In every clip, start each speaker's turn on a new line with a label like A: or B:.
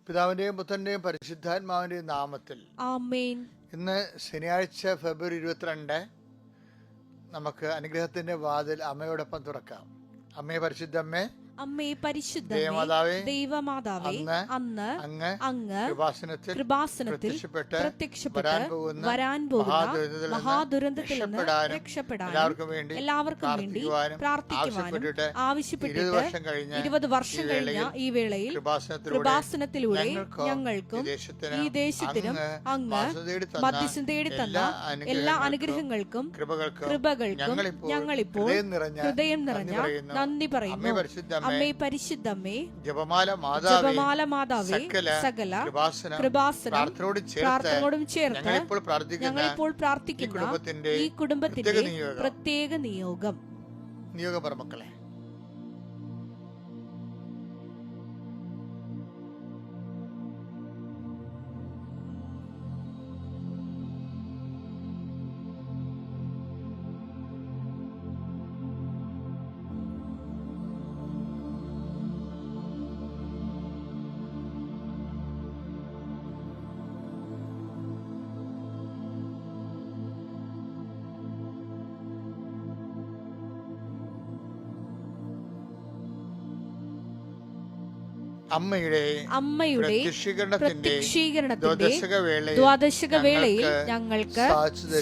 A: പിതാവിന്റെയും പുത്രന്റെയും പരിശുദ്ധാത്മാവിന്റെയും നാമത്തിൽ
B: ആമേൻ.
A: ഇന്ന് ശനിയാഴ്ച ഫെബ്രുവരി 22 നമുക്ക് അനുഗ്രഹത്തിന്റെ വാതിൽ അമ്മയോടൊപ്പം തുറക്കാം. അമ്മേ പരിശുദ്ധമ്മേ,
B: അമ്മേ പരിശുദ്ധ ദൈവമാതാവേ, അന്ന് അങ്ങ് കൃപാസനത്തിൽ പ്രത്യക്ഷപ്പെട്ട് വരാൻ പോകുന്ന മഹാദുരന്തത്തിൽ നിന്ന് രക്ഷപ്പെടാൻ എല്ലാവർക്കും വേണ്ടി പ്രാർത്ഥിക്കുവാനും ആവശ്യപ്പെട്ടിട്ട് 20 വർഷം കഴിഞ്ഞ ഈ വേളയിൽ കൃപാസനത്തിലൂടെ ഞങ്ങൾക്കും ഈ ദേശത്തിനും അങ്ങ് മധ്യസ്ഥം തേടി തന്ന എല്ലാ അനുഗ്രഹങ്ങൾക്കും കൃപകൾക്കും ഞങ്ങളിപ്പോൾ ഹൃദയം നിറഞ്ഞ നന്ദി പറയുന്നു. അമ്മേ പരിശുദ്ധമ്മേ, ജപമാല മാതാവേ, സകല കൃപാസന പ്രാർത്ഥനയോടും ചേർത്ത് ഞങ്ങളിപ്പോൾ പ്രാർത്ഥിക്കുന്ന ഈ കുടുംബത്തിന്റെ പ്രത്യേക നിയോഗം
A: മക്കളെ, അമ്മയുടെ പ്രത്യക്ഷീകരണത്തിന്റെ ദ്വാദശക വേളയിൽ ഞങ്ങൾക്ക്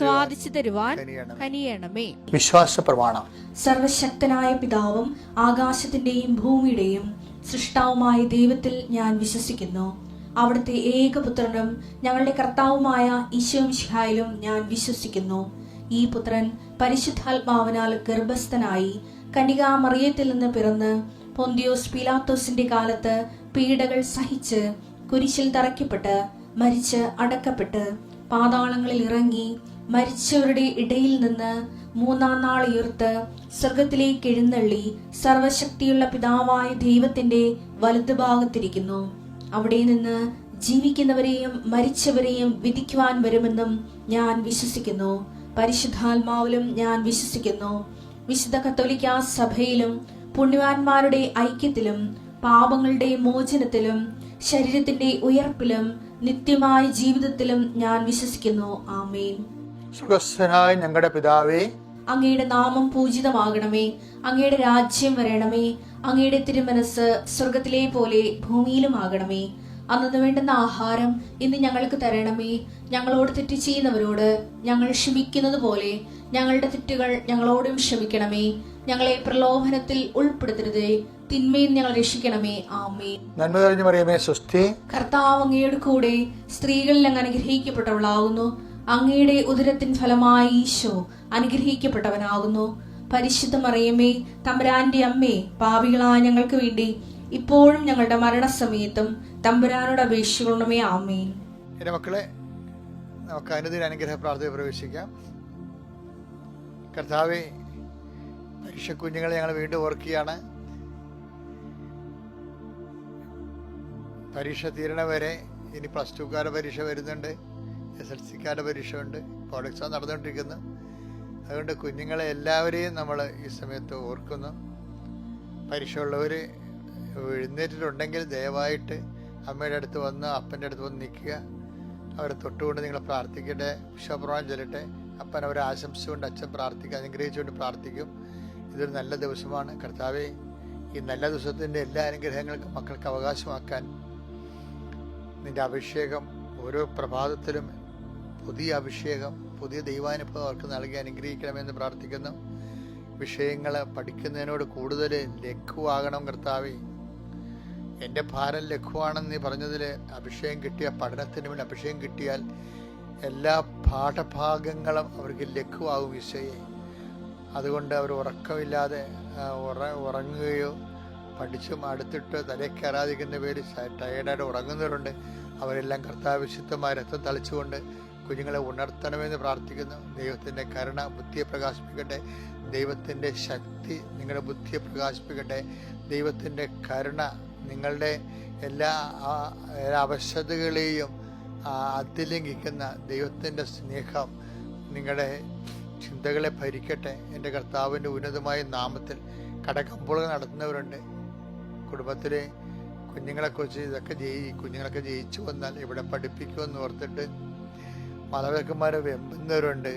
A: സാധിച്ചു തരുവാൻ കനിയണമേ. വിശ്വാസ പ്രമാണം.
B: സർവശക്തനായ പിതാവും ആകാശത്തിന്റെയും ഭൂമിയുടെയും സൃഷ്ടാവുമായ ദൈവത്തിൽ ഞാൻ വിശ്വസിക്കുന്നു. അവിടുത്തെ ഏകപുത്രനും ഞങ്ങളുടെ കർത്താവുമായ ഈശോമിശിഹായിലും ഞാൻ വിശ്വസിക്കുന്നു. ഈ പുത്രൻ പരിശുദ്ധാത്മാവിനാൽ ഗർഭസ്ഥനായി കന്യകാമറിയത്തിൽ നിന്ന് പിറന്ന് പൊന്തിയോസ് പീലാത്തോസിന്റെ കാലത്ത് പീഡകൾ സഹിച്ച് കുരിശിൽ തറയ്ക്കപ്പെട്ട് മരിച്ച് അടക്കപ്പെട്ട് പാതാളങ്ങളിൽ ഇറങ്ങി മരിച്ചവരുടെ ഇടയിൽ നിന്ന് 3-ാം നാൾ ഉയർത്ത് സ്വർഗത്തിലേക്ക് എഴുന്നള്ളി സർവശക്തിയുള്ള പിതാവായ ദൈവത്തിന്റെ വലതുഭാഗത്തിരിക്കുന്നു. അവിടെ നിന്ന് ജീവിക്കുന്നവരെയും മരിച്ചവരെയും വിധിക്കുവാൻ വരുമെന്നും ഞാൻ വിശ്വസിക്കുന്നു. പരിശുദ്ധാത്മാവിലും ഞാൻ വിശ്വസിക്കുന്നു. വിശുദ്ധ കത്തോലിക്കാ സഭയിലും പുണ്യവാന്മാരുടെ ഐക്യത്തിലും പാപങ്ങളുടെ മോചനത്തിലും ശരീരത്തിന്റെ ഉയർപ്പിലും നിത്യമായ ജീവിതത്തിലും ഞാൻ വിശ്വസിക്കുന്നു. ആമേൻ.
A: സ്വർഗ്ഗസ്ഥനായ ഞങ്ങളുടെ പിതാവേ,
B: അങ്ങയുടെ നാമം പൂജിതമാകണമേ. അങ്ങയുടെ രാജ്യം വരണമേ. അങ്ങയുടെ തിരുമനസ് സ്വർഗത്തിലെ പോലെ ഭൂമിയിലും ആകണമേ. അന്നു വേണ്ടുന്ന ആഹാരം ഇന്ന് ഞങ്ങൾക്ക് തരണമേ. ഞങ്ങളോട് തെറ്റ് ചെയ്യുന്നവരോട് ഞങ്ങൾ ക്ഷമിക്കുന്നത് പോലെ ഞങ്ങളുടെ തെറ്റുകൾ ഞങ്ങളോടും ക്ഷമിക്കണമേ. ഞങ്ങളെ പ്രലോഭനത്തിൽ ഉൾപ്പെടുത്തരുതേ, തിന്മയിൽ ഞങ്ങൾ രക്ഷിക്കണമേ. ആമേൻ.
A: നന്മ നിറഞ്ഞ മറിയമേ, സ്വസ്തി.
B: കർത്താവ് അങ്ങയുടെ കൂടെ സ്ത്രീകളിൽ അങ്ങ് അനുഗ്രഹിക്കപ്പെട്ടവളാകുന്നു. അങ്ങയുടെ ഉദരത്തിൻ ഫലമായി ഈശോ അനുഗ്രഹിക്കപ്പെട്ടവനാകുന്നു. പരിശുദ്ധ മറിയമേ, തമ്പുരാന്റെ അമ്മേ, പാപികളായ ഞങ്ങൾക്ക് വേണ്ടി ഇപ്പോഴും ഞങ്ങളുടെ മരണസമയത്തും തമ്പുരാനോട് അപേക്ഷിക്കണമേ. ആമേൻ.
A: എന്റെ മക്കളെ, നമുക്ക് അനുദിന അനുഗ്രഹ പ്രാർത്ഥന പ്രവേശിക്കാം. കർത്താവേ, പരീക്ഷ കുഞ്ഞുങ്ങളെ ഞങ്ങൾ വീണ്ടും ഓർക്കുകയാണ്. പരീക്ഷ തീരണ വരെ ഇനി +2 പരീക്ഷ വരുന്നുണ്ട്, SLC പരീക്ഷ ഉണ്ട്, ബോർഡ് എക്സാം നടന്നുകൊണ്ടിരിക്കുന്നു. അതുകൊണ്ട് കുഞ്ഞുങ്ങളെ എല്ലാവരെയും നമ്മൾ ഈ സമയത്ത് ഓർക്കുന്നു. പരീക്ഷ ഉള്ളവർ എഴുന്നേറ്റിട്ടുണ്ടെങ്കിൽ ദയവായിട്ട് അമ്മയുടെ അടുത്ത് വന്ന് അപ്പൻ്റെ അടുത്ത് വന്ന് നിൽക്കുക. അവരെ തൊട്ടുകൊണ്ട് നിങ്ങൾ പ്രാർത്ഥിക്കട്ടെ, വിശ്വപ്രമാണം ചൊല്ലട്ടെ. അപ്പൻ അവരെ ആശംസിച്ചുകൊണ്ട് അച്ഛൻ പ്രാർത്ഥിക്കുക, അനുഗ്രഹിച്ചുകൊണ്ട് പ്രാർത്ഥിക്കും. ഇതൊരു നല്ല ദിവസമാണ്. കർത്താവേ, ഈ നല്ല ദിവസത്തിൻ്റെ എല്ലാ അനുഗ്രഹങ്ങൾക്കും മക്കൾക്ക് അവകാശമാക്കാൻ നിൻ്റെ അഭിഷേകം ഓരോ പ്രഭാതത്തിലും പുതിയ അഭിഷേകം, പുതിയ ദൈവാനുഭവം അവർക്ക് നൽകി അനുഗ്രഹിക്കണമെന്ന് പ്രാർത്ഥിക്കുന്നു. വിഷയങ്ങൾ പഠിക്കുന്നതിനോട് കൂടുതൽ ലഘുവാകണം കർത്താവേ. എൻ്റെ ഭാരം ലഘുവാണെന്ന് നീ പറഞ്ഞതിൽ അഭിഷേകം കിട്ടിയ പഠനത്തിന് വേണ്ടി അഭിഷേകം കിട്ടിയാൽ എല്ലാ പാഠഭാഗങ്ങളും അവർക്ക് ലഘുവാകും ഈശോയെ. അതുകൊണ്ട് അവർ ഉറക്കമില്ലാതെ ഉറങ്ങുകയോ പഠിച്ചും അടുത്തിട്ട് തലയ്ക്ക് ആരാധിക്കുന്ന പേര് ടയേർഡായിട്ട് ഉറങ്ങുന്നവരുണ്ട്. അവരെല്ലാം കർത്താവ് വിശുദ്ധമായ രക്തം തളിച്ചുകൊണ്ട് കുഞ്ഞുങ്ങളെ ഉണർത്തണമെന്ന് പ്രാർത്ഥിക്കുന്നു. ദൈവത്തിൻ്റെ കരുണ ബുദ്ധിയെ പ്രകാശിപ്പിക്കട്ടെ. ദൈവത്തിൻ്റെ ശക്തി നിങ്ങളുടെ ബുദ്ധിയെ പ്രകാശിപ്പിക്കട്ടെ. ദൈവത്തിൻ്റെ കരുണ നിങ്ങളുടെ എല്ലാ അവശതകളെയും അതിലംഘിക്കുന്ന ദൈവത്തിൻ്റെ സ്നേഹം നിങ്ങളുടെ ചിന്തകളെ ഭരിക്കട്ടെ. എൻ്റെ കർത്താവിൻ്റെ ഉന്നതമായ നാമത്തിൽ കടകമ്പോളുകൾ നടത്തുന്നവരുണ്ട്. കുടുംബത്തിലെ കുഞ്ഞുങ്ങളെക്കുറിച്ച് ഇതൊക്കെ കുഞ്ഞുങ്ങളൊക്കെ ജയിച്ചു വന്നാൽ ഇവിടെ പഠിപ്പിക്കുമെന്ന് ഓർത്തിട്ട് മാതാപിതാക്കന്മാരെ വെമ്പുന്നവരുണ്ട്.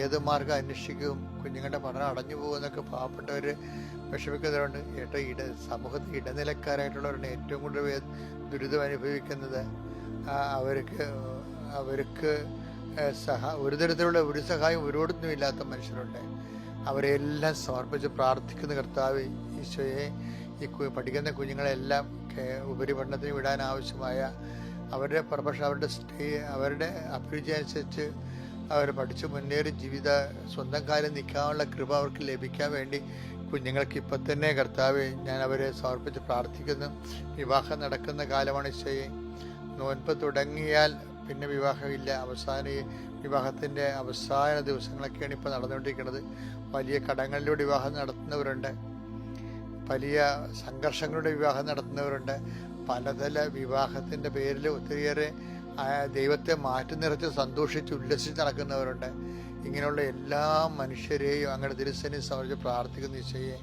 A: ഏത് മാർഗം അന്വേഷിക്കും, കുഞ്ഞുങ്ങളുടെ പഠനം അടഞ്ഞു പോകുമെന്നൊക്കെ പാവപ്പെട്ടവർ വിഷമിക്കുന്നവരുണ്ട്. സമൂഹത്തിൽ ഇടനിലക്കാരായിട്ടുള്ളവരാണ് ഏറ്റവും കൂടുതൽ ദുരിതം അനുഭവിക്കുന്നത്. അവർക്ക് ഒരു തരത്തിലുള്ള ഒരു സഹായം ഒരിടത്തും ഇല്ലാത്ത മനുഷ്യരുണ്ട്. അവരെല്ലാം സമർപ്പിച്ച് പ്രാർത്ഥിക്കുന്ന കർത്താവ് ഈശോയെ, ഈ പഠിക്കുന്ന കുഞ്ഞുങ്ങളെല്ലാം ഉപരിപഠനത്തിന് വിടാൻ ആവശ്യമായ അവരുടെ പ്രൊഫഷൻ, അവരുടെ അഭിരുചി അനുസരിച്ച് അവർ പഠിച്ച് മുന്നേറി സ്വന്തം കാര്യം നിൽക്കാനുള്ള കൃപ അവർക്ക് ലഭിക്കാൻ വേണ്ടി കുഞ്ഞുങ്ങൾക്ക് ഇപ്പം തന്നെ കർത്താവെ ഞാൻ അവരെ സമർപ്പിച്ച് പ്രാർത്ഥിക്കുന്നു. വിവാഹം നടക്കുന്ന കാലമാണ് ഈശോയെ. നോൻപ് തുടങ്ങിയാൽ പിന്നെ വിവാഹമില്ല. വിവാഹത്തിൻ്റെ അവസാന ദിവസങ്ങളൊക്കെയാണ് ഇപ്പോൾ നടന്നുകൊണ്ടിരിക്കുന്നത്. വലിയ കടങ്ങളിലൂടെ വിവാഹം നടത്തുന്നവരുണ്ട്, വലിയ സംഘർഷങ്ങളുടെ വിവാഹം നടത്തുന്നവരുണ്ട്. പലതര വിവാഹത്തിൻ്റെ പേരിൽ ഒത്തിരിയേറെ ദൈവത്തെ മാറ്റി നിറച്ച് സന്തോഷിച്ച് ഉല്ലസിച്ച് നടക്കുന്നവരുണ്ട്. ഇങ്ങനെയുള്ള എല്ലാ മനുഷ്യരെയും അങ്ങനെ തിരുസന്നിധിയിൽ സമർപ്പിച്ച് പ്രാർത്ഥിക്കുന്ന ഈശോയെ,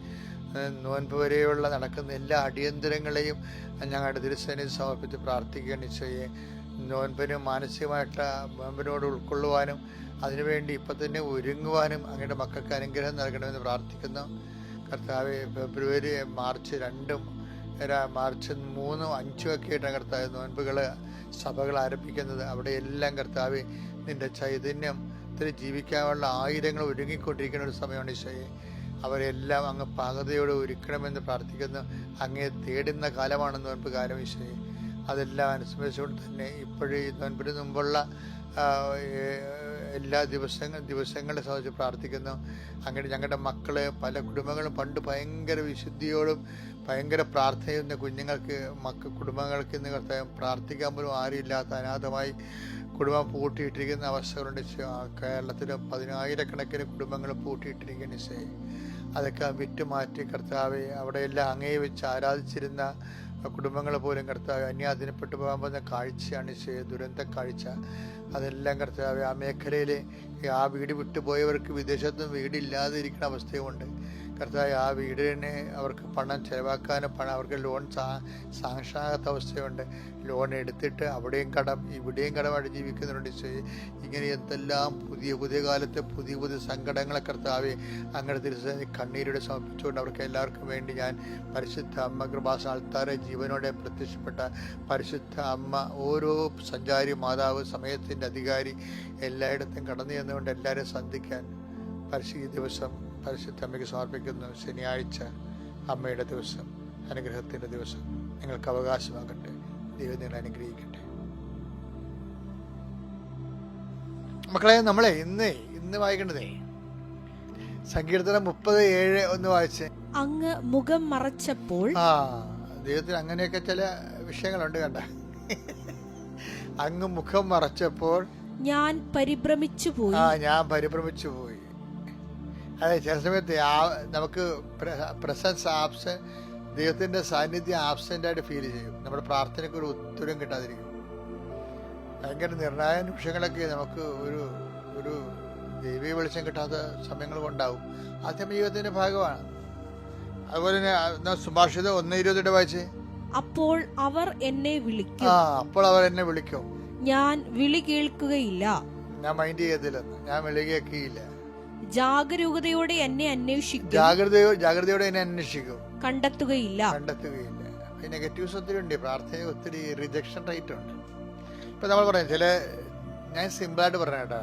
A: നോൻപ് വരെയുള്ള നടക്കുന്ന എല്ലാ അടിയന്തരങ്ങളെയും ഞങ്ങളുടെ തിരുസന്നിധിയിൽ സമർപ്പിച്ച് പ്രാർത്ഥിക്കുകയാണ് ഈശോയെ. നോൻപിന് നോൻപിനോട് ഉൾക്കൊള്ളുവാനും അതിനുവേണ്ടി ഇപ്പം തന്നെ ഒരുങ്ങുവാനും അങ്ങയുടെ മക്കൾക്ക് അനുഗ്രഹം നൽകണമെന്ന് പ്രാർത്ഥിക്കുന്നു. കർത്താവ് ഫെബ്രുവരി മാർച്ച് 2, മാർച്ച് 3, 5 ഒക്കെ ആയിട്ടാണ് കർത്താവ് നോൻപുകൾ സഭകൾ ആരംഭിക്കുന്നത്. അവിടെ എല്ലാം കർത്താവ് നിൻ്റെ ചൈതന്യത്തിൽ ജീവിക്കാനുള്ള ആയിരങ്ങൾ ഒരുങ്ങിക്കൊണ്ടിരിക്കുന്ന ഒരു സമയമാണ് ഈശോയെ. അവരെല്ലാം അങ്ങ് പാകതയോടെ ഒരുക്കണമെന്ന് പ്രാർത്ഥിക്കുന്നു. അങ്ങേ തേടുന്ന കാലമാണ് നോൻപ് കാലം ഈശോയെ. അതെല്ലാം അനുസ്മരിച്ചുകൊണ്ട് തന്നെ ഇപ്പോഴേ നോൻപിന് മുമ്പുള്ള എല്ലാ ദിവസങ്ങളെ സംബന്ധിച്ച് പ്രാർത്ഥിക്കുന്നു. അങ്ങനെ ഞങ്ങളുടെ മക്കള് പല കുടുംബങ്ങളും പണ്ട് ഭയങ്കര വിശുദ്ധിയോടും ഭയങ്കര പ്രാർത്ഥനയുന്ന കുടുംബങ്ങൾക്ക് ഇന്ന് കർത്താവ് പ്രാർത്ഥിക്കാൻ പോലും ആരുമില്ലാത്ത അനാഥമായി കുടുംബം പൂട്ടിയിട്ടിരിക്കുന്ന അവസ്ഥകളുണ്ട്. കേരളത്തിൽ 10,000-കണക്കിന് കുടുംബങ്ങൾ പൂട്ടിയിട്ടിരിക്കുന്ന നിശ്ചയം അതൊക്കെ വിറ്റുമാറ്റി കർത്താവ് അവിടെയെല്ലാം അങ്ങയെ വെച്ച് ആരാധിച്ചിരുന്ന കുടുംബങ്ങൾ പോലും കർത്താവ് അന്യാധീനപ്പെട്ടു പോകാൻ പോകുന്ന കാഴ്ചയാണ് ദുരന്ത കാഴ്ച. അതെല്ലാം കർത്താവ് ആ മേഖലയിൽ ആ വീട് വിട്ടുപോയവർക്ക് വിദേശത്തും വീടില്ലാതെ ഇരിക്കുന്ന അവസ്ഥയുമുണ്ട്. കർത്താവ് ആ വീടിനെ അവർക്ക് പണം ചിലവാക്കാനും അവർക്ക് ലോൺ സാങ്ഷനാകാത്ത അവസ്ഥയുണ്ട്. ലോൺ എടുത്തിട്ട് അവിടെയും കടം ഇവിടെയും കടമായിട്ട് ജീവിക്കുന്നുണ്ട്. ഇങ്ങനെ എന്തെല്ലാം പുതിയ കാലത്തെ പുതിയ സങ്കടങ്ങളെ കർത്താവെ അങ്ങയുടെ തിരുസന്നിധിയിൽ കണ്ണീരോടെ സമർപ്പിച്ചുകൊണ്ട് അവർക്ക് എല്ലാവർക്കും വേണ്ടി ഞാൻ പരിശുദ്ധ അമ്മ കൃപാസന ആൾത്താരെ ജീവനോടെ പ്രത്യക്ഷപ്പെട്ട പരിശുദ്ധ അമ്മ, ഓരോ സഞ്ചാരി മാതാവ്, സമയത്തിൻ്റെ അധികാരി എല്ലായിടത്തും കടന്നു ചെന്നുകൊണ്ട് എല്ലാവരെയും സന്ധിക്കാൻ ഈ ദിവസം പരിശുദ്ധ അമ്മയ്ക്ക് സമർപ്പിക്കുന്നു. ശനിയാഴ്ച അമ്മയുടെ ദിവസം, അനുഗ്രഹത്തിൻ്റെ ദിവസം നിങ്ങൾക്ക് അവകാശമാകട്ടെ. ദൈവം നിങ്ങളെ അനുഗ്രഹിക്കട്ടെ. മക്കളെ, നമ്മളെ ഇന്ന് വായിക്കേണ്ടതേ സങ്കീർത്തനം 30:7 ഒന്ന് വായിച്ചേ.
B: അങ്ങ് മുഖം മറച്ചപ്പോൾ.
A: ദൈവത്തിന് അങ്ങനെയൊക്കെ ചില വിഷയങ്ങളുണ്ട് കണ്ട. അങ്ങ് മുഖം മറച്ചപ്പോൾ
B: ഞാൻ പരിഭ്രമിച്ചു പോയി. അതെ, ചില സമയത്ത് നമുക്ക് പ്രസൻസ് ദൈവത്തിൻ്റെ സാന്നിധ്യം ആബ്സെൻ്റായിട്ട് ഫീൽ ചെയ്യും. നമ്മുടെ പ്രാർത്ഥനയ്ക്ക് ഒരു ഉത്തരം കിട്ടാതിരിക്കും. ഭയങ്കര നിർണായക നിമിഷങ്ങളൊക്കെ നമുക്ക് ഒരു ദൈവീയ വെളിച്ചം കിട്ടാത്ത സമയങ്ങളുണ്ടാവും. ആദ്യം ദൈവത്തിൻ്റെ ഭാഗമാണ്. അതുപോലെ തന്നെ സുഭാഷിതം 1:20 വായിച്ചേ. അപ്പോൾ അവർ എന്നെ വിളിക്കും, ഞാൻ വിളി കേൾക്കുകയില്ല.
A: ഞാൻ മൈൻഡ് ചെയ്യത്തില്ലെന്ന്, ഞാൻ വിളി കേൾക്കുകയില്ല.
B: ജാഗരൂകതയോടെ എന്നെ അന്വേഷിക്കും,
A: ജാഗ്രതയോടെ എന്നെ അന്വേഷിക്കും,
B: കണ്ടെത്തുകയില്ല.
A: പിന്നെ നെഗറ്റീവ്സ് ഒത്തിരി ഉണ്ട്. പ്രാർത്ഥന ഒത്തിരി റിജക്ഷൻ റേറ്റ് ഉണ്ട്. ഇപ്പം നമ്മൾ പറയാം ഞാൻ സിമ്പിളായിട്ട് പറഞ്ഞ കേട്ടോ,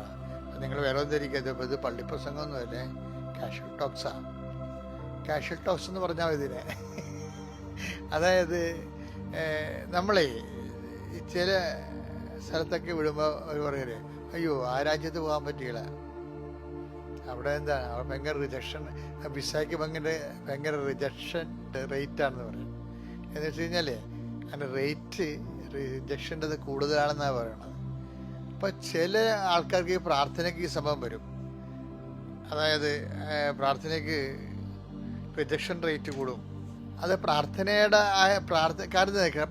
A: നിങ്ങൾ വേറെ ഒന്നും ധരിക്കാതെ ഇത് പള്ളിപ്രസംഗമൊന്നുമല്ലേ, കാഷ്വൽ ടോക്സ് എന്ന് പറഞ്ഞാൽ ഇതിനെ. അതായത് നമ്മളെ ചില സ്ഥലത്തൊക്കെ വിടുമ്പോൾ അവർ പറയല്ലേ, അയ്യോ ആ രാജ്യത്ത് പോകാൻ പറ്റിയില്ല, അവിടെ എന്താണ് അവിടെ ഭയങ്കര റിജക്ഷൻ, വിസയ്ക്ക് ഭയങ്കര റിജക്ഷൻ റേറ്റാണെന്ന് പറയും. എന്ന് വെച്ച് കഴിഞ്ഞാൽ അതിൻ്റെ റിജക്ഷൻ്റെ കൂടുതലാണെന്നാണ് പറയണത്. അപ്പോൾ ചില ആൾക്കാർക്ക് ഈ പ്രാർത്ഥനയ്ക്ക് ഈ സംഭവം വരും. അതായത് പ്രാർത്ഥനയ്ക്ക് റിജക്ഷൻ റേറ്റ് കൂടും. അത് പ്രാർത്ഥനയുടെ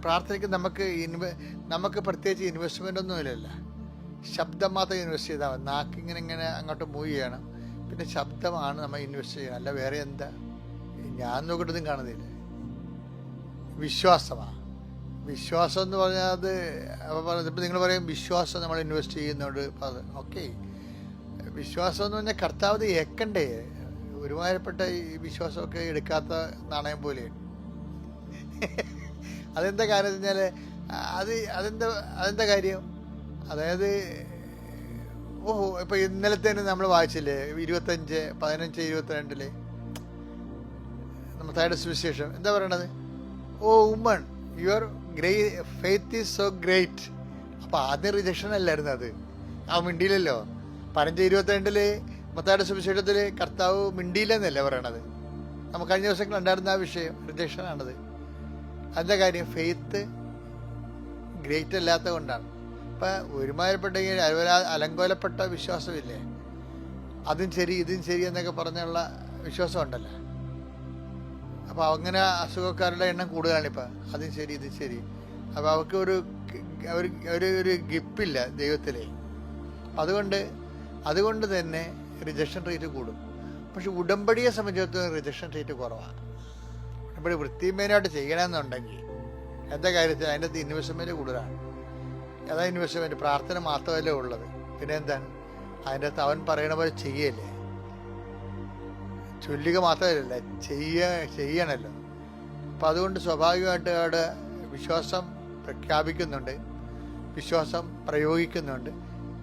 A: പ്രാർത്ഥനയ്ക്ക് നമുക്ക് പ്രത്യേകിച്ച് ഇൻവെസ്റ്റ്മെൻ്റ് ഒന്നും ഇല്ലല്ല. ശബ്ദം മാത്രം ഇൻവെസ്റ്റ് ചെയ്താൽ മതി. നാക്കിങ്ങനെ അങ്ങോട്ട് മൂവ് ചെയ്യണം. പിന്നെ ശബ്ദമാണ് നമ്മൾ ഇൻവെസ്റ്റ് ചെയ്യണം, അല്ല വേറെ എന്താ. ഞാൻ നോക്കിയിട്ടൊന്നും കാണുന്നില്ല. വിശ്വാസമാണ്. വിശ്വാസം എന്ന് പറഞ്ഞാൽ അത് ഇപ്പം നിങ്ങൾ പറയും വിശ്വാസം നമ്മൾ ഇൻവെസ്റ്റ് ചെയ്യുന്നുണ്ട്. അത് ഓക്കെ, വിശ്വാസം എന്ന് പറഞ്ഞാൽ കർത്താവ് ഏക്കണ്ടേ. ഒരുമാതിരിപ്പെട്ട ഈ വിശ്വാസമൊക്കെ എടുക്കാത്ത നാണയം പോലെയാണ്. അതെന്താ കാര്യം എന്ന് വെച്ചാൽ അതെന്താ കാര്യം, അതായത് ഓഹോ ഇപ്പം ഇന്നലത്തെ നമ്മൾ വായിച്ചില്ലേ 25:15-22 നമ്മുടെ സുവിശേഷം എന്താ പറയണത്? Oh woman, your faith is so great. അപ്പം ആദ്യം റിജക്ഷൻ അല്ലായിരുന്നു അത്, ആ മിണ്ടിയില്ലല്ലോ. 15:22 മത്തായിയുടെ സുവിശേഷത്തിൽ കർത്താവ് മിണ്ടിയില്ലെന്നല്ലേ പറയണത്. നമുക്ക് കഴിഞ്ഞ ദിവസങ്ങൾ ഉണ്ടായിരുന്ന ആ വിഷയം റിജക്ഷനാണത്. അതിൻ്റെ കാര്യം ഫെയ്ത്ത് ഗ്രേറ്റ് അല്ലാത്ത കൊണ്ടാണ്. ഇപ്പം ഒരുമാതിരിപ്പെട്ടെങ്കിൽ അലങ്കോലപ്പെട്ട വിശ്വാസമില്ലേ, അതും ശരി ഇതും ശരി എന്നൊക്കെ പറഞ്ഞുള്ള വിശ്വാസം ഉണ്ടല്ലോ. അപ്പോൾ അങ്ങനെ അസുഖക്കാരുടെ എണ്ണം കൂടുതലാണിപ്പോൾ. അതും ശരി ഇതും ശരി. അപ്പോൾ അവർക്ക് ഒരു ഗിപ്പില്ല ദൈവത്തിലെ. അതുകൊണ്ട് തന്നെ റിജക്ഷൻ റേറ്റ് കൂടും. പക്ഷെ ഉടമ്പടിയെ സംബന്ധിച്ചിടത്തോളം റിജക്ഷൻ റേറ്റ് കുറവാണ്. ഉടമ്പടി വൃത്തിമേനായിട്ട് ചെയ്യണമെന്നുണ്ടെങ്കിൽ എന്താ കാര്യത്തിൽ അതിൻ്റെ അകത്ത് ഇൻവെസ്റ്റ്മെൻറ്റ് കൂടുതലാണ്. അതാ ഇൻവെസ്റ്റ്മെൻറ്റ്, പ്രാർത്ഥന മാത്രമല്ലേ ഉള്ളത്. പിന്നെ എന്താണ് അതിൻ്റെ അകത്ത് അവൻ പറയണ പോലെ ചെയ്യല്ലേ, ചൊല്ലുക മാത്രമല്ല ചെയ്യണമല്ലോ. അപ്പം അതുകൊണ്ട് സ്വാഭാവികമായിട്ട് അവിടെ വിശ്വാസം പ്രഖ്യാപിക്കുന്നുണ്ട്, വിശ്വാസം പ്രയോഗിക്കുന്നുണ്ട്,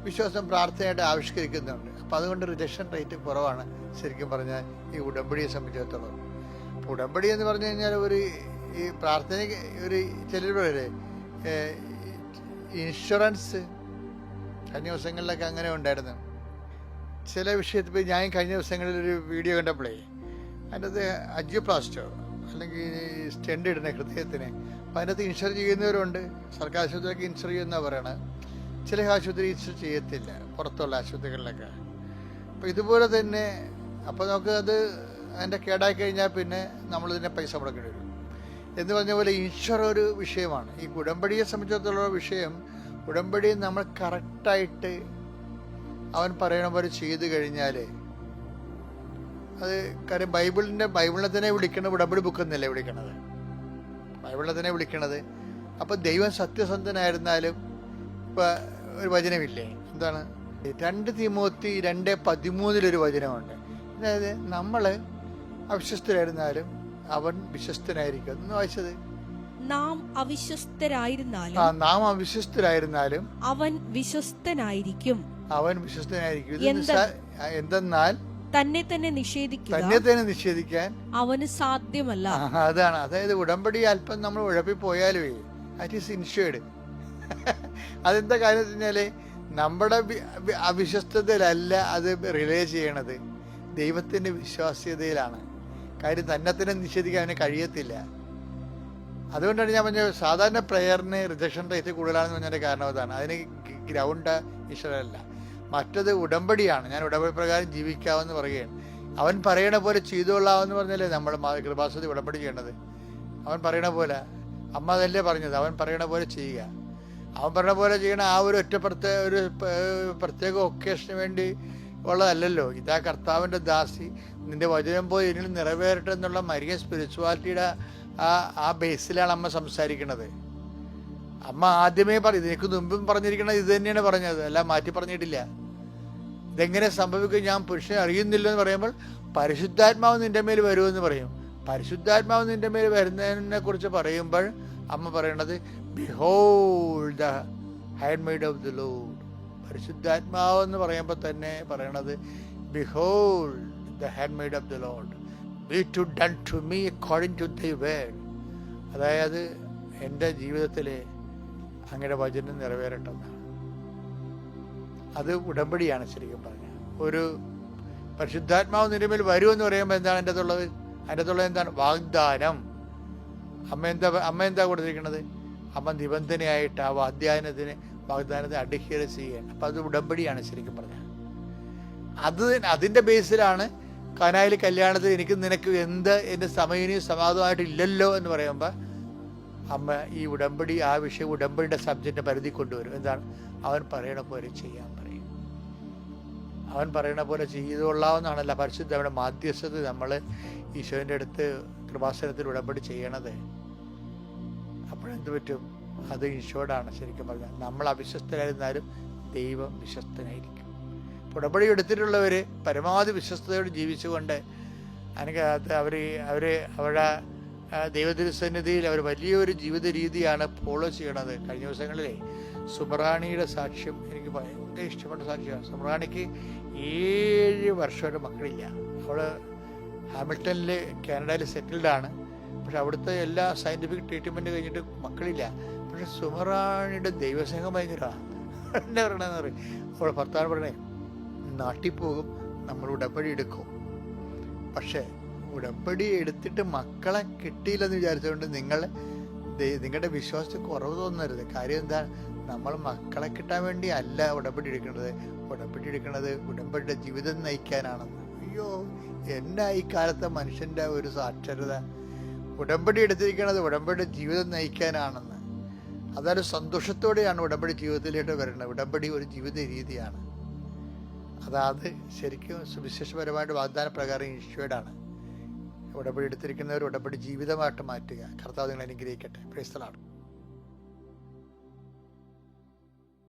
A: വിശ്വാസം പ്രാർത്ഥനയായിട്ട് ആവിഷ്കരിക്കുന്നുണ്ട്. അപ്പം അതുകൊണ്ട് റിജക്ഷൻ റേറ്റ് കുറവാണ് ശരിക്കും പറഞ്ഞാൽ ഈ ഉടമ്പടിയെ സംബന്ധിച്ചിടത്തോളം. ഉടമ്പടി എന്ന് പറഞ്ഞു കഴിഞ്ഞാൽ ഈ പ്രാർത്ഥനയ്ക്ക് ചിലർ പറയല്ലേ ഇൻഷുറൻസ്. കഴിഞ്ഞ ദിവസങ്ങളിലൊക്കെ അങ്ങനെ ഉണ്ടായിരുന്നു ചില വിഷയത്തിൽ. ഇപ്പോൾ ഞാൻ കഴിഞ്ഞ ദിവസങ്ങളിൽ ഒരു വീഡിയോ കണ്ടപ്പോഴേ അതിൻ്റെ അത് അജിയോപ്ലാസ്റ്റോ അല്ലെങ്കിൽ സ്റ്റെൻഡ് ഇടുന്ന ഹൃദയത്തിന്, അപ്പം അതിനകത്ത് ഇൻഷുർ ചെയ്യുന്നവരുണ്ട്. സർക്കാർ ആശുപത്രിയൊക്കെ ഇൻഷുർ ചെയ്യുന്നതാണ് പറയണത്. ചില ആശുപത്രി ഇൻഷുർ ചെയ്യത്തില്ല, പുറത്തുള്ള ആശുപത്രികളിലൊക്കെ. അപ്പോൾ ഇതുപോലെ തന്നെ അപ്പോൾ നമുക്ക് അതിൻ്റെ കേടായി കഴിഞ്ഞാൽ പിന്നെ നമ്മളിതിനെ പൈസ മുടക്കേണ്ടി വരും എന്ന് പറഞ്ഞ പോലെ ഇൻഷുർ ഒരു വിഷയമാണ്. ഈ ഉടമ്പടിയെ സംബന്ധിച്ചിടത്തോളം വിഷയം, ഉടമ്പടി നമ്മൾ കറക്റ്റായിട്ട് അവൻ പറയണ പോലെ ചെയ്തു കഴിഞ്ഞാൽ അത് കാര്യം ബൈബിളിനെ തന്നെ വിളിക്കണത് ഉടമ്പടി ബുക്ക് എന്നല്ലേ വിളിക്കണത്, ബൈബിളിനെ തന്നെ വിളിക്കണത്. അപ്പം ദൈവം സത്യസന്ധനായിരുന്നാലും ഇപ്പം ഒരു വചനമില്ലേ, എന്താണ് 2 തിമോത്തി 2:13 വചനമുണ്ട്. അതായത് നമ്മൾ അവിശ്വസ്തരായിരുന്നാലും അവൻ വിശ്വസ്തനായിരിക്കും എന്ന് വായിച്ചത്.
C: നാം അവിശ്വസ്തരായിരുന്നാലും അവൻ വിശ്വസ്തനായിരിക്കും.
A: എന്തെന്നാൽ
C: തന്നെ തന്നെ
A: നിഷേധിക്കാൻ
C: അവന് സാധ്യമല്ല.
A: അതാണ്. അതായത് ഉടമ്പടി അല്പം നമ്മൾ ഉഴപ്പിപ്പോയാലുമേ ദാറ്റ് ഈസ് ഇൻഷുർഡ്. അതെന്താ കാര്യം എന്ന് വെച്ചാല് നമ്മുടെ അവിശ്വസ്തതയിലല്ല അത് റിലേ ചെയ്യണത്, ദൈവത്തിന്റെ വിശ്വാസ്യതയിലാണ്. കാര്യം തന്നെ നിഷേധിക്കാൻ അവന് കഴിയത്തില്ല. അതുകൊണ്ടാണ് ഞാൻ പറഞ്ഞത് സാധാരണ പ്രയറിന് റിജക്ഷൻ റേറ്റ് കൂടുതലാണെന്ന് പറഞ്ഞതിൻ്റെ കാരണം അതാണ്. അതിന് ഗ്രൗണ്ട് ഈശ്വരല്ല. മറ്റത് ഉടമ്പടിയാണ്. ഞാൻ ഉടമ്പടി പ്രകാരം ജീവിക്കാമെന്ന് പറയുകയാണ്. അവൻ പറയണ പോലെ ചെയ്തോളാമെന്ന് പറഞ്ഞല്ലേ നമ്മൾ കൃപാസനത്തിൽ ഉടമ്പടി ചെയ്യേണ്ടത്. അവൻ പറയണ പോലെ, അമ്മ അതല്ലേ പറഞ്ഞത്, അവൻ പറയണ പോലെ ചെയ്യുക. അവൻ പറയണ പോലെ ചെയ്യണ ആ ഒരു പ്രത്യേക ഒക്കേഷന് വേണ്ടി ഉള്ളതല്ലല്ലോ. ഇതാ കർത്താവിൻ്റെ ദാസി, നിന്റെ വചനം പോയി ഇതിൽ നിറവേറട്ടെ എന്നുള്ള മരിയ സ്പിരിച്വാലിറ്റിയുടെ ആ ബേസിലാണ് അമ്മ സംസാരിക്കുന്നത്. അമ്മ ആദ്യമേ ഇതിനേക്ക് മുമ്പും പറഞ്ഞിരിക്കണത് ഇത് തന്നെയാണ് പറഞ്ഞത്, അല്ല മാറ്റി പറഞ്ഞിട്ടില്ല. ഇതെങ്ങനെ സംഭവിക്കും, ഞാൻ പുരുഷനെ അറിയുന്നില്ല എന്ന് പറയുമ്പോൾ പരിശുദ്ധാത്മാവ് നിന്റെ മേൽ വരുമെന്ന് പറയും. പരിശുദ്ധാത്മാവ് നിന്റെ മേൽ വരുന്നതിനെ കുറിച്ച് പറയുമ്പോൾ അമ്മ പറയണത് behold the handmade of the Lord. പരിശുദ്ധാത്മാവ് എന്ന് പറയുമ്പോൾ തന്നെ പറയണത് behold the handmade of the Lord, be to done to me according to thy word. അതായത് എൻ്റെ ജീവിതത്തിൽ അങ്ങയുടെ വചനം നിറവേറട്ടെന്നാണ്. അത് ഉടമ്പടിയാണ് ശരിക്കും പറഞ്ഞാൽ. ഒരു പരിശുദ്ധാത്മാവ് നിന്റെ മേൽ വരുമെന്ന് പറയുമ്പോൾ എന്താണ് അതിൻ്റെ അകത്തുള്ളത്? എന്താണ്? വാഗ്ദാനം. അമ്മ എന്താ കൊടുത്തിരിക്കുന്നത്? അമ്മ നിബന്ധനയായിട്ട് ആ വാഗ്ദാനത്തെ അഡ്ഹിയർ ചെയ്യുകയാണ്. അപ്പം അത് ഉടമ്പടിയാണ് ശരിക്കും പറഞ്ഞാൽ. അതിൻ്റെ ബേസിലാണ് കാനായിലെ കല്യാണത്തിൽ എനിക്ക് നിനക്ക് എൻ്റെ സമയവും സമാധാനമായിട്ട് ഇല്ലല്ലോ എന്ന് പറയുമ്പോൾ അമ്മ ഈ ഉടമ്പടി, ആ വിഷയം ഉടമ്പടിയുടെ സബ്ജക്റ്റിനെ പരിധി കൊണ്ടുവരും. എന്താണ്? അവൻ പറയണ പോലെ ചെയ്യാൻ പറയും. അവൻ പറയണ പോലെ ചെയ്തുകൊള്ളാവുന്നതാണല്ല പരിശുദ്ധയുടെ മാധ്യസ്ഥത നമ്മൾ ഈശോൻ്റെ അടുത്ത് കൃപാസനത്തിൽ ഉടമ്പടി ചെയ്യണത്. അപ്പോഴെന്ത് പറ്റും? അത് ഇൻഷോർഡാണ്. ശരിക്കും പറഞ്ഞാൽ നമ്മൾ അവിശ്വസ്തരായിരുന്നാലും ദൈവം വിശ്വസ്തനായിരിക്കും. ഉടമ്പടി എടുത്തിട്ടുള്ളവർ പരമാവധി വിശ്വസ്തയോട് ജീവിച്ചുകൊണ്ട് അവരുടെ ദൈവതിരുസന്നിധിയിൽ അവർ വലിയൊരു ജീവിത രീതിയാണ് ഫോളോ ചെയ്യണത്. കഴിഞ്ഞ ദിവസങ്ങളിലെ സുമറാണിയുടെ സാക്ഷ്യം എനിക്ക് ഭയങ്കര ഇഷ്ടപ്പെട്ട സാക്ഷ്യമാണ്. സുമറാണിക്ക് 7 വർഷമായിട്ട് മക്കളില്ല. അവൾ ഹാമിൽട്ടണിൽ കാനഡയിൽ സെറ്റിൽഡാണ്. പക്ഷെ അവിടുത്തെ എല്ലാ സയൻറ്റിഫിക് ട്രീറ്റ്മെൻറ്റ് കഴിഞ്ഞിട്ട് മക്കളില്ല. പക്ഷെ സുമറാണിയുടെ ദൈവസ്നേഹം ഭയങ്കരമാണ്. എന്നെ പറയണമെന്ന് പറയും. അവൾ ഭർത്താവ് പറയണേ, നാട്ടിൽ പോകും, നമ്മൾ ഉടമ്പടി എടുക്കും. പക്ഷേ ഉടമ്പടി എടുത്തിട്ട് മക്കളെ കിട്ടിയില്ലെന്ന് വിചാരിച്ചുകൊണ്ട് നിങ്ങളുടെ വിശ്വാസത്തിൽ കുറവ് തോന്നരുത്. കാര്യം എന്താ? നമ്മൾ മക്കളെ കിട്ടാൻ വേണ്ടി അല്ല ഉടമ്പടി എടുക്കുന്നത്. ഉടമ്പടി എടുക്കുന്നത് ഉടമ്പടിയുടെ ജീവിതം നയിക്കാനാണെന്ന്. അയ്യോ, എന്നാ ഈ കാലത്തെ മനുഷ്യൻ്റെ ഒരു സാക്ഷരത! ഉടമ്പടി എടുത്തിരിക്കുന്നത് ഉടമ്പടിയുടെ ജീവിതം നയിക്കാനാണെന്ന്. അതൊരു സന്തോഷത്തോടെയാണ് ഉടമ്പടി ജീവിതത്തിലേക്ക് വരുന്നത്. ഉടമ്പടി ഒരു ജീവിത രീതിയാണ്. അതാത് ശരിക്കും സുവിശേഷപരമായിട്ട് വാഗ്ദാന പ്രകാരം ഈശോയുടെയാണ്. ഉടമ്പടി എടുത്തിരിക്കുന്നവർ ഉടമ്പടി ജീവിതമായിട്ട് മാറ്റുക. കർത്താവ് നിങ്ങളെ അനുഗ്രഹിക്കട്ടെ. Praise the Lord.